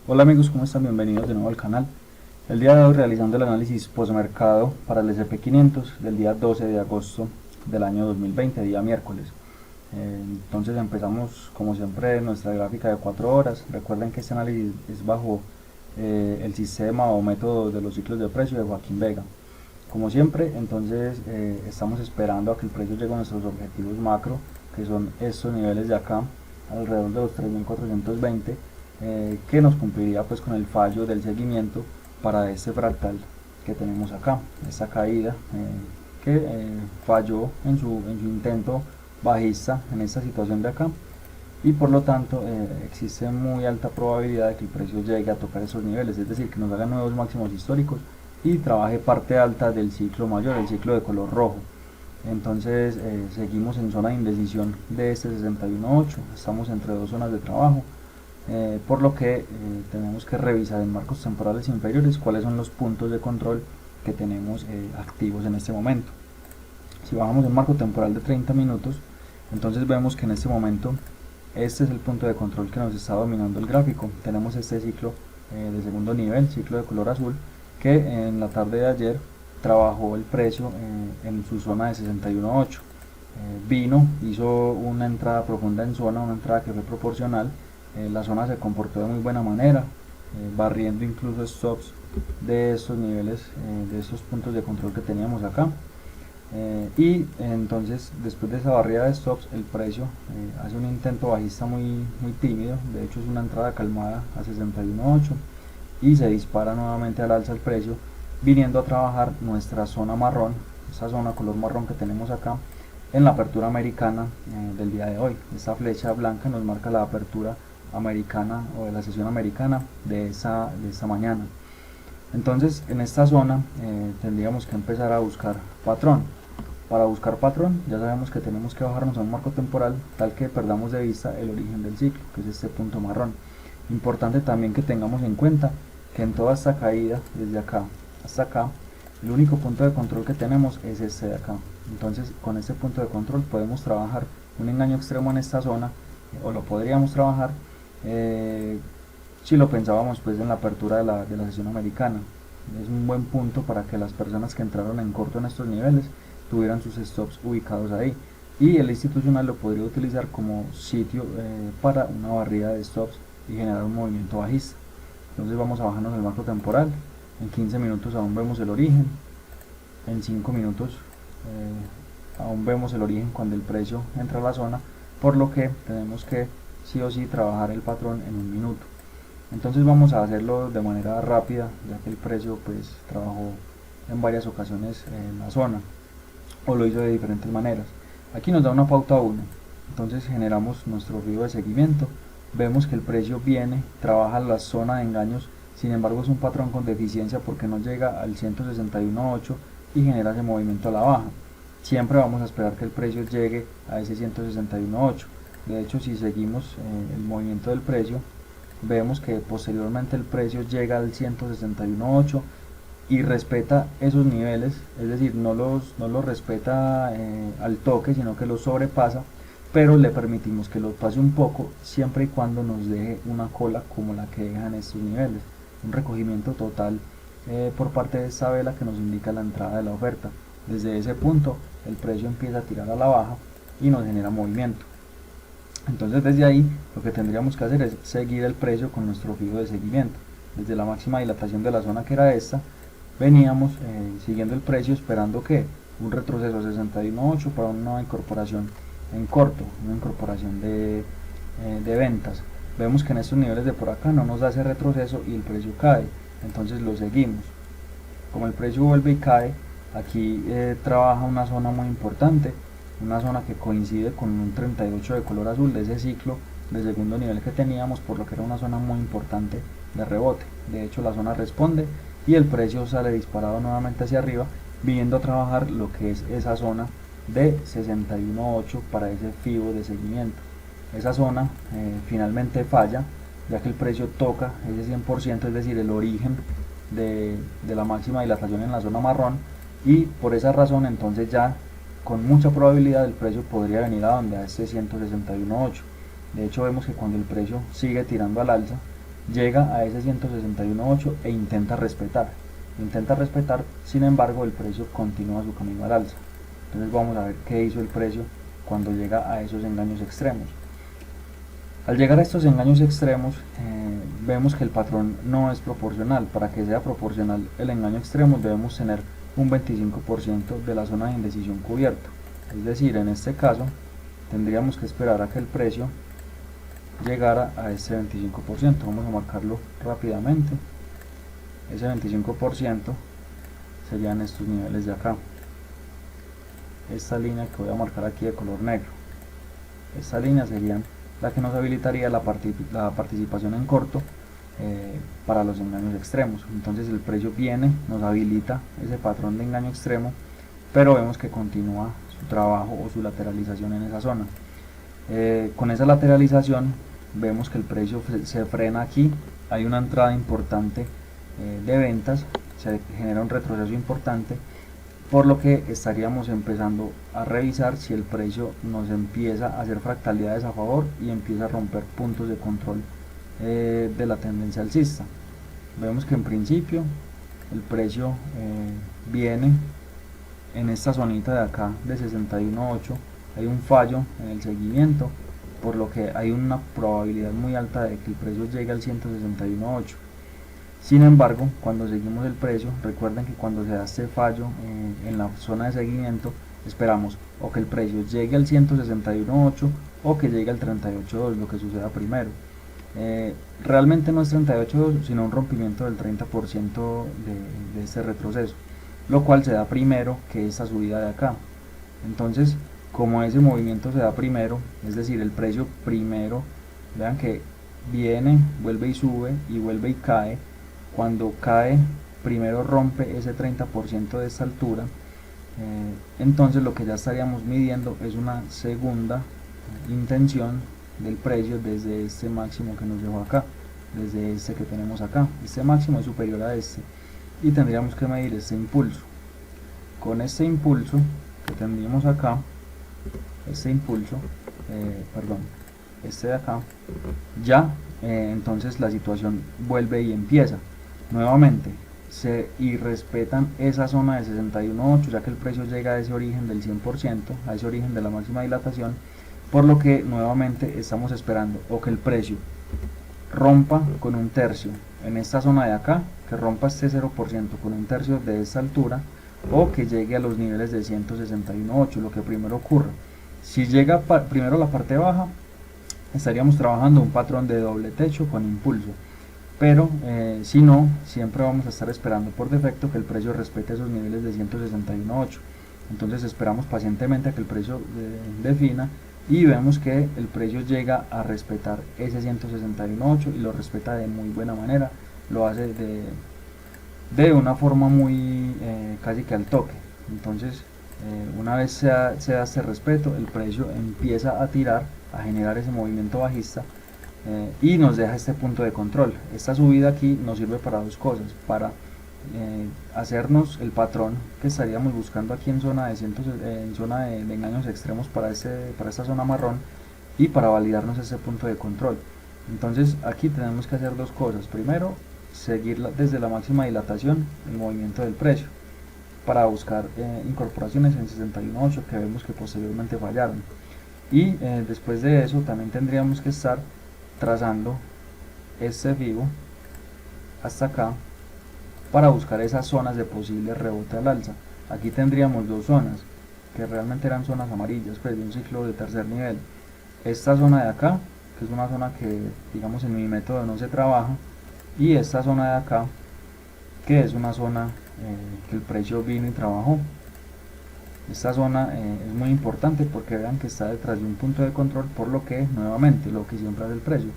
Hola amigos, ¿cómo están? Bienvenidos de nuevo al canal. El día de hoy realizando el análisis postmercado para el S&P 500 del día 12 de agosto del año 2020, día miércoles. Entonces empezamos como siempre nuestra gráfica de 4 horas. Recuerden que este análisis es bajo el sistema o método de los ciclos de precio de Joaquín Vega. Como siempre, entonces estamos esperando a que el precio llegue a nuestros objetivos macro, que son estos niveles de acá, alrededor de los 3420, que nos cumpliría pues con el fallo del seguimiento para este fractal que tenemos acá, esta caída que falló en su intento bajista en esta situación de acá, y por lo tanto existe muy alta probabilidad de que el precio llegue a tocar esos niveles, es decir, que nos haga nuevos máximos históricos y trabaje parte alta del ciclo mayor, el ciclo de color rojo. Entonces seguimos en zona de indecisión de este 61.8, estamos entre dos zonas de trabajo, por lo que tenemos que revisar en marcos temporales inferiores cuáles son los puntos de control que tenemos activos en este momento. Si bajamos el marco temporal de 30 minutos, entonces vemos que en este momento este es el punto de control que nos está dominando el gráfico. Tenemos este ciclo de segundo nivel, ciclo de color azul, que en la tarde de ayer trabajó el precio en su zona de 61.8. Vino, hizo una entrada profunda en zona, una entrada que fue proporcional. La zona se comportó de muy buena manera, barriendo incluso stops de estos niveles, de estos puntos de control que teníamos acá. Y entonces después de esa barrera de stops el precio hace un intento bajista muy tímido, de hecho es una entrada calmada a 61.8 y se dispara nuevamente al alza el precio, viniendo a trabajar nuestra zona marrón, esa zona color marrón que tenemos acá en la apertura americana del día de hoy. Esta flecha blanca nos marca la apertura americana o de la sesión americana de esta mañana. Entonces en esta zona tendríamos que empezar a buscar patrón. Para buscar patrón ya sabemos que tenemos que bajarnos a un marco temporal tal que perdamos de vista el origen del ciclo, que es este punto marrón. Importante también que tengamos en cuenta que en toda esta caída, desde acá hasta acá, el único punto de control que tenemos es este de acá. Entonces con este punto de control podemos trabajar un engaño extremo en esta zona, o lo podríamos trabajar si lo pensábamos pues en la apertura de la sesión americana. Es un buen punto para que las personas que entraron en corto en estos niveles tuvieran sus stops ubicados ahí, y el institucional lo podría utilizar como sitio para una barrida de stops y generar un movimiento bajista. Entonces vamos a bajarnos el marco temporal. En 15 minutos aún vemos el origen, en 5 minutos aún vemos el origen cuando el precio entra a la zona, por lo que tenemos que sí o sí trabajar el patrón en un minuto. Entonces vamos a hacerlo de manera rápida, ya que el precio pues trabajó en varias ocasiones en la zona, o lo hizo de diferentes maneras. Aquí nos da una pauta 1, entonces generamos nuestro río de seguimiento, vemos que el precio viene, trabaja la zona de engaños, sin embargo es un patrón con deficiencia porque no llega al 161.8 y genera ese movimiento a la baja. Siempre vamos a esperar que el precio llegue a ese 161.8. De hecho, si seguimos el movimiento del precio, vemos que posteriormente el precio llega al 161.8 y respeta esos niveles, es decir, no los respeta al toque, sino que los sobrepasa, pero le permitimos que los pase un poco siempre y cuando nos deje una cola como la que dejan estos niveles, un recogimiento total por parte de esta vela que nos indica la entrada de la oferta. Desde ese punto el precio empieza a tirar a la baja y nos genera movimiento. Entonces desde ahí lo que tendríamos que hacer es seguir el precio con nuestro fijo de seguimiento. Desde la máxima dilatación de la zona, que era esta, veníamos siguiendo el precio, esperando que un retroceso a 61.8 para una nueva incorporación en corto, una incorporación de ventas. Vemos que en estos niveles de por acá no nos da ese retroceso y el precio cae, entonces lo seguimos. Como el precio vuelve y cae, aquí trabaja una zona muy importante, una zona que coincide con un 38 de color azul de ese ciclo de segundo nivel que teníamos, por lo que era una zona muy importante de rebote. De hecho la zona responde y el precio sale disparado nuevamente hacia arriba, viniendo a trabajar lo que es esa zona de 61.8 para ese fibo de seguimiento. Esa zona finalmente falla, ya que el precio toca ese 100%, es decir, el origen de la máxima dilatación en la zona marrón, y por esa razón entonces ya con mucha probabilidad el precio podría venir a donde a este 161.8. De hecho vemos que cuando el precio sigue tirando al alza, llega a ese 161.8 e intenta respetar. Sin embargo el precio continúa su camino al alza. Entonces vamos a ver qué hizo el precio cuando llega a esos engaños extremos. Al llegar a estos engaños extremos, vemos que el patrón no es proporcional. Para que sea proporcional el engaño extremo debemos tener un 25% de la zona de indecisión cubierto. Es decir, en este caso tendríamos que esperar a que el precio llegara a ese 25%. Vamos a marcarlo rápidamente. Ese 25% serían estos niveles de acá. Esta línea que voy a marcar aquí de color negro. Esta línea sería la que nos habilitaría la participación en corto para los engaños extremos. Entonces el precio viene, nos habilita ese patrón de engaño extremo, pero vemos que continúa su trabajo o su lateralización en esa zona. Con esa lateralización vemos que el precio se frena aquí, hay una entrada importante de ventas, se genera un retroceso importante, por lo que estaríamos empezando a revisar si el precio nos empieza a hacer fractalidades a favor y empieza a romper puntos de control de la tendencia alcista. Vemos que en principio el precio viene en esta zonita de acá de 61.8, hay un fallo en el seguimiento, por lo que hay una probabilidad muy alta de que el precio llegue al 161.8. Sin embargo, cuando seguimos el precio, recuerden que cuando se da este fallo en la zona de seguimiento, esperamos o que el precio llegue al 161.8 o que llegue al 38.2, lo que suceda primero. Realmente no es 38.2, sino un rompimiento del 30% de este retroceso, lo cual se da primero que esta subida de acá. Entonces, como ese movimiento se da primero, es decir, el precio primero, vean que viene, vuelve y sube y vuelve y cae. Cuando cae, primero rompe ese 30% de esta altura, entonces lo que ya estaríamos midiendo es una segunda intención del precio desde este máximo que nos dejó acá, desde este que tenemos acá. Este máximo es superior a este y tendríamos que medir este impulso. Con este impulso que tendríamos acá, este de acá, ya entonces la situación vuelve y empieza nuevamente, y respetan esa zona de 61.8, ya que el precio llega a ese origen del 100%, a ese origen de la máxima dilatación, por lo que nuevamente estamos esperando o que el precio rompa con un tercio en esta zona de acá, que rompa este 0% con un tercio de esta altura, o que llegue a los niveles de 161.8, lo que primero ocurra. Si llega primero la parte baja, estaríamos trabajando un patrón de doble techo con impulso, pero si no, siempre vamos a estar esperando por defecto que el precio respete esos niveles de 161.8. Entonces esperamos pacientemente a que el precio defina y vemos que el precio llega a respetar ese 161.8 y lo respeta de muy buena manera, lo hace de una forma muy casi que al toque. Entonces una vez se da este respeto, el precio empieza a tirar, a generar ese movimiento bajista y nos deja este punto de control. Esta subida aquí nos sirve para dos cosas: para hacernos el patrón que estaríamos buscando aquí en zona de engaños extremos para esta zona marrón, y para validarnos ese punto de control. Entonces aquí tenemos que hacer dos cosas: primero, seguir desde la máxima dilatación el movimiento del precio para buscar incorporaciones en 61.8 que vemos que posteriormente fallaron, y después de eso también tendríamos que estar trazando este FIBO hasta acá para buscar esas zonas de posible rebote al alza. Aquí tendríamos dos zonas que realmente eran zonas amarillas, pues de un ciclo de tercer nivel. Esta zona de acá, que es una zona que digamos en mi método no se trabaja, y esta zona de acá, que es una zona que el precio vino y trabajó. Esta zona es muy importante porque vean que está detrás de un punto de control, por lo que nuevamente lo que siempre hace el precio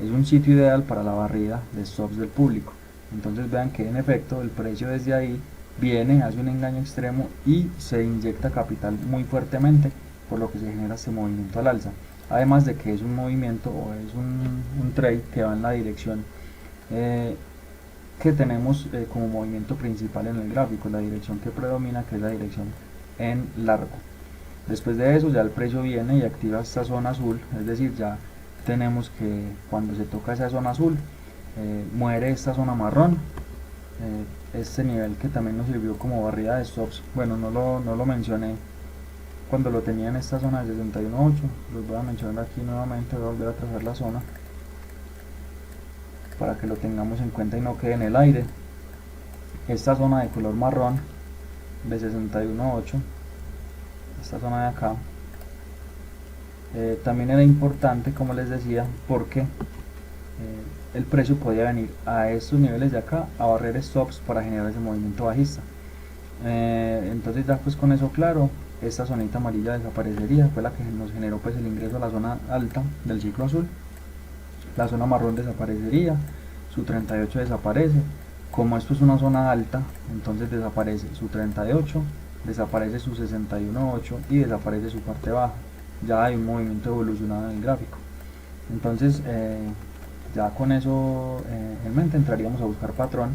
es un sitio ideal para la barrida de stops del público. Entonces vean que en efecto el precio desde ahí viene, hace un engaño extremo y se inyecta capital muy fuertemente, por lo que se genera este movimiento al alza, además de que es un movimiento o es un trade que va en la dirección que tenemos como movimiento principal en el gráfico, la dirección que predomina, que es la dirección en largo. Después de eso ya el precio viene y activa esta zona azul, es decir, ya tenemos que cuando se toca esa zona azul muere esta zona marrón. Este nivel que también nos sirvió como barrida de stops, bueno, no lo mencioné cuando lo tenía en esta zona de 61.8, los voy a mencionar aquí nuevamente. Voy a volver a trazar la zona para que lo tengamos en cuenta y no quede en el aire. Esta zona de color marrón de 61.8, esta zona de acá, también era importante, como les decía, porque el precio podía venir a estos niveles de acá a barrer stops para generar ese movimiento bajista. Entonces ya pues con eso claro, esta zonita amarilla desaparecería, fue la que nos generó pues el ingreso a la zona alta del ciclo azul. La zona marrón desaparecería, su 38 desaparece. Como esto es una zona alta, entonces desaparece su 38, desaparece su 61.8 y desaparece su parte baja. Ya hay un movimiento evolucionado en el gráfico. Entonces ya con eso en mente entraríamos a buscar patrón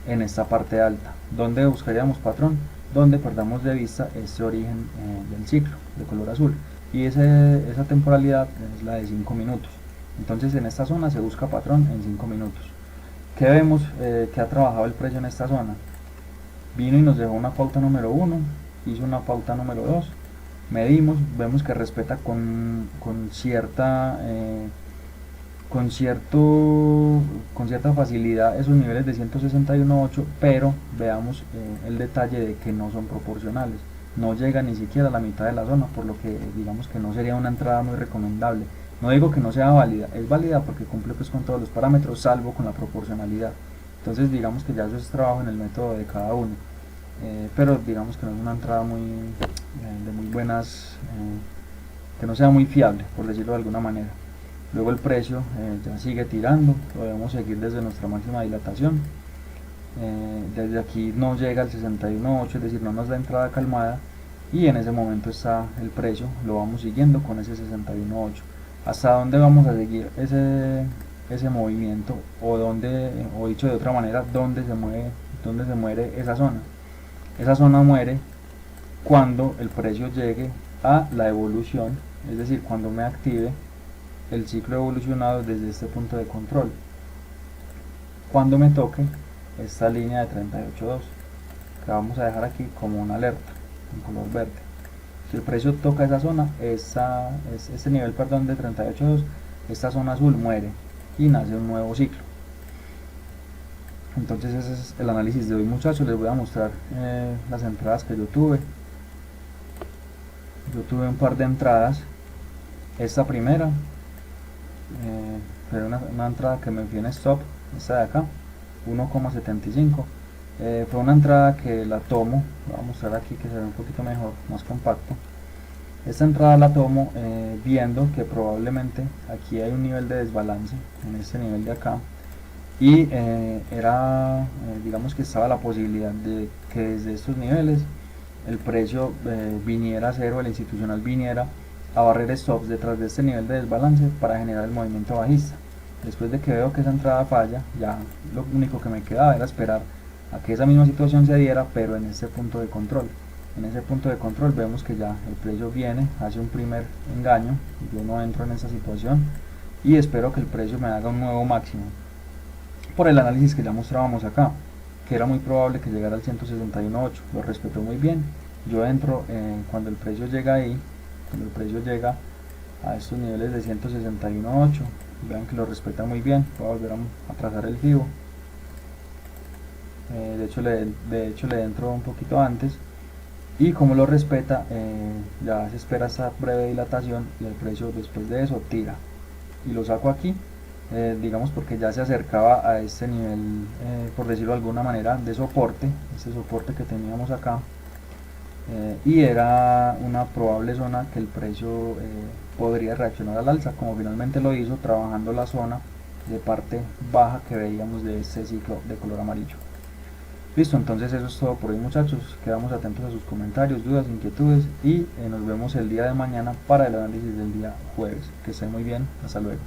en esta parte alta. ¿Dónde buscaríamos patrón? Donde perdamos de vista este origen del ciclo de color azul, y esa temporalidad es la de 5 minutos. Entonces en esta zona se busca patrón en 5 minutos. ¿Qué vemos que ha trabajado el precio en esta zona? Vino y nos dejó una pauta número 1, hizo una pauta número 2, medimos, vemos que respeta con cierta facilidad esos niveles de 161.8, pero veamos el detalle de que no son proporcionales, no llega ni siquiera a la mitad de la zona, por lo que digamos que no sería una entrada muy recomendable. No digo que no sea válida, es válida porque cumple pues con todos los parámetros, salvo con la proporcionalidad. Entonces digamos que ya eso es trabajo en el método de cada uno, pero digamos que no es una entrada de muy buenas, que no sea muy fiable, por decirlo de alguna manera. Luego el precio ya sigue tirando, lo debemos seguir desde nuestra máxima dilatación. Desde aquí no llega al 61.8, es decir, no nos da entrada calmada, y en ese momento está el precio, lo vamos siguiendo con ese 61.8. ¿Hasta dónde vamos a seguir ese movimiento? O dicho de otra manera, ¿dónde se muere esa zona? Esa zona muere cuando el precio llegue a la evolución, es decir, cuando me active el ciclo evolucionado desde este punto de control, cuando me toque esta línea de 38.2, que vamos a dejar aquí como una alerta en color verde. Si el precio toca esa zona, este nivel de 38.2, esta zona azul muere y nace un nuevo ciclo. Entonces ese es el análisis de hoy, muchachos. Les voy a mostrar las entradas que yo tuve. Yo tuve un par de entradas. Esta primera fue una entrada que me fui en stop, esta de acá, 1,75. Fue una entrada que la tomo, voy a mostrar aquí que se ve un poquito mejor, más compacto. Esta entrada la tomo viendo que probablemente aquí hay un nivel de desbalance en este nivel de acá, y digamos que estaba la posibilidad de que desde estos niveles el precio viniera a cero, el institucional viniera a barrer stops detrás de este nivel de desbalance para generar el movimiento bajista. Después de que veo que esa entrada falla, ya lo único que me quedaba era esperar a que esa misma situación se diera, pero en este punto de control. En ese punto de control vemos que ya el precio viene, hace un primer engaño, yo no entro en esa situación y espero que el precio me haga un nuevo máximo. Por el análisis que ya mostrábamos acá, que era muy probable que llegara al 161.8, lo respetó muy bien. Yo entro cuando el precio llega ahí, cuando el precio llega a estos niveles de 161.8, vean que lo respeta muy bien. Voy a volver a trazar el FIBO. De hecho le entro un poquito antes, y como lo respeta, ya se espera esta breve dilatación y el precio después de eso tira, y lo saco aquí, digamos porque ya se acercaba a este nivel, por decirlo de alguna manera, de soporte, este soporte que teníamos acá, y era una probable zona que el precio podría reaccionar al alza, como finalmente lo hizo, trabajando la zona de parte baja que veíamos de este ciclo de color amarillo. Listo, entonces eso es todo por hoy, muchachos. Quedamos atentos a sus comentarios, dudas, inquietudes, y nos vemos el día de mañana para el análisis del día jueves. Que estén muy bien, hasta luego.